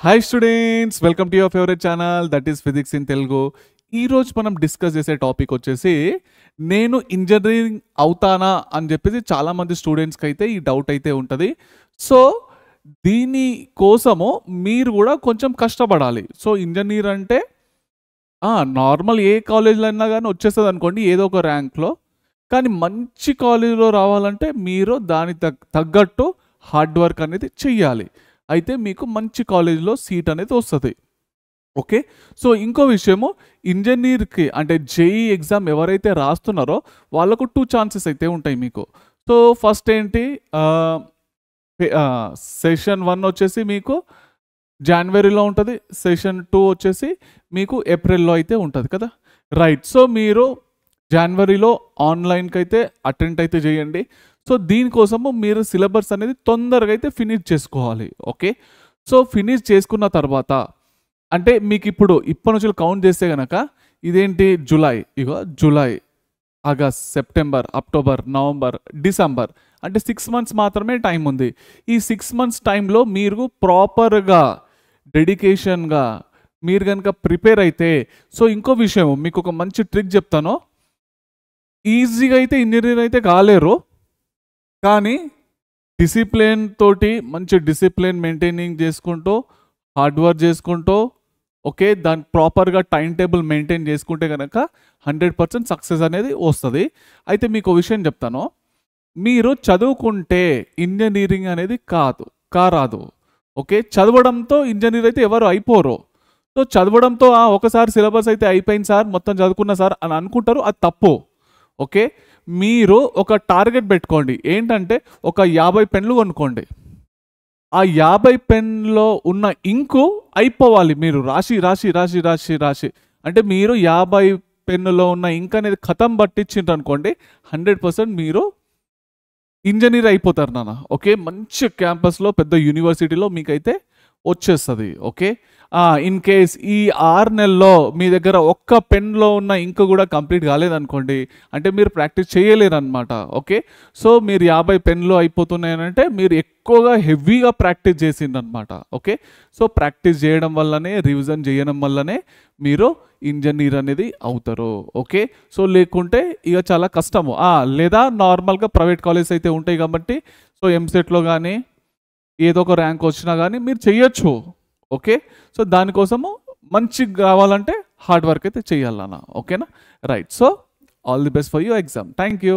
Hi students, welcome to your favourite channel that is physics in Telugu. ఈరోజు మనం discuss చేసే topic వచ్చేసి నేను ఇంజనీరింగ్ అవుతానా అని చెప్పేసి చాలామంది స్టూడెంట్స్కి అయితే ఈ డౌట్ అయితే ఉంటుంది. సో దీని కోసము మీరు కూడా కొంచెం కష్టపడాలి. సో ఇంజనీర్ అంటే నార్మల్ ఏ కాలేజ్లో అయినా కానీ వచ్చేస్తుంది అనుకోండి ఏదో ఒక ర్యాంక్లో. కానీ మంచి కాలేజీలో రావాలంటే మీరు దాని తగ్గట్టు హార్డ్ వర్క్ అనేది చెయ్యాలి. అయితే మీకు మంచి కాలేజీలో సీట్ అనేది వస్తుంది. ఓకే, సో ఇంకో విషయము, ఇంజనీర్కి అంటే జేఈ ఎగ్జామ్ ఎవరైతే రాస్తున్నారో వాళ్ళకు 2 ఛాన్సెస్ అయితే ఉంటాయి మీకు. సో ఫస్ట్ ఏంటి, సెషన్ 1 వచ్చేసి మీకు జనవరిలో ఉంటుంది, సెషన్ 2 వచ్చేసి మీకు ఏప్రిల్లో అయితే ఉంటుంది కదా, రైట్. సో మీరు జనవరిలో ఆన్లైన్కి అయితే అటెండ్ అయితే చేయండి. సో దీనికోసము మీరు సిలబస్ అనేది తొందరగా అయితే ఫినిష్ చేసుకోవాలి. ఓకే, సో ఫినిష్ చేసుకున్న తర్వాత అంటే మీకు ఇప్పటి నుంచి కౌంట్ చేస్తే కనుక ఇదేంటి July, July, August, September, October, November, December, అంటే 6 మంత్స్ మాత్రమే టైం ఉంది. ఈ 6 మంత్స్ టైంలో మీరు ప్రాపర్గా డెడికేషన్గా మీరు కనుక ప్రిపేర్ అయితే, సో ఇంకో విషయం మీకు ఒక మంచి ట్రిక్ చెప్తాను. ఈజీగా అయితే ఇంజనీర్ అయితే కాలేరు, కానీ డిసిప్లిన్ తోటి మంచి డిసిప్లిన్ మెయింటైనింగ్ చేసుకుంటూ హార్డ్ వర్క్ చేసుకుంటూ ఓకే దాని ప్రాపర్గా టైం టేబుల్ మెయింటైన్ చేసుకుంటే కనుక 100% సక్సెస్ అనేది వస్తుంది. అయితే మీకు విషయం చెప్తాను, మీరు చదువుకుంటే ఇంజనీరింగ్ అనేది కారాదు. ఓకే, చదవడంతో ఇంజనీర్ అయితే ఎవరు అయిపోరు. సో చదవడంతో ఒకసారి సిలబస్ అయితే అయిపోయింది సార్, మొత్తం చదువుకున్న సార్ అని అనుకుంటారు, అది తప్పు. ఓకే, మీరు ఒక టార్గెట్ పెట్టుకోండి. ఏంటంటే ఒక 50 పెన్లు కొనుక్కోండి. ఆ 50 పెన్లో ఉన్న ఇంకు అయిపోవాలి. మీరు రాసి రాసి రాసి రాసి రాసి అంటే మీరు 50 పెన్నులో ఉన్న ఇంక్ అనేది ఖతం పట్టించిండ్రు అనుకోండి, 100% మీరు ఇంజనీర్ అయిపోతారు నాన్న. ఓకే, మంచి క్యాంపస్లో పెద్ద యూనివర్సిటీలో మీకైతే వచ్చేస్తుంది. ఓకే, ఇన్ కేస్ ఈ 6 నెలల్లో మీ దగ్గర ఒక్క పెన్లో ఉన్న ఇంక్ కూడా కంప్లీట్ కాలేదనుకోండి, అంటే మీరు ప్రాక్టీస్ చేయలేరు అనమాట. ఓకే, సో మీరు 50 పెన్లు అయిపోతున్నాయనంటే మీరు ఎక్కువగా హెవీగా ప్రాక్టీస్ చేసిండ్రనమాట. ఓకే, సో ప్రాక్టీస్ చేయడం వల్లనే, రివిజన్ చేయడం వల్లనే మీరు ఇంజనీర్ అనేది అవుతారు. ఓకే, సో లేకుంటే ఇక చాలా కష్టము. లేదా నార్మల్గా ప్రైవేట్ కాలేజ్ అయితే ఉంటాయి కాబట్టి సో ఎంసెట్లో కానీ ఏదో ఒక ర్యాంక్ వచ్చినా కానీ మీరు చెయ్యొచ్చు. ఓకే, సో దానికోసము మంచిగా రావాలంటే హార్డ్ వర్క్ అయితే చేయాలన్నా. ఓకేనా, right. So all the best for your exam. Thank you.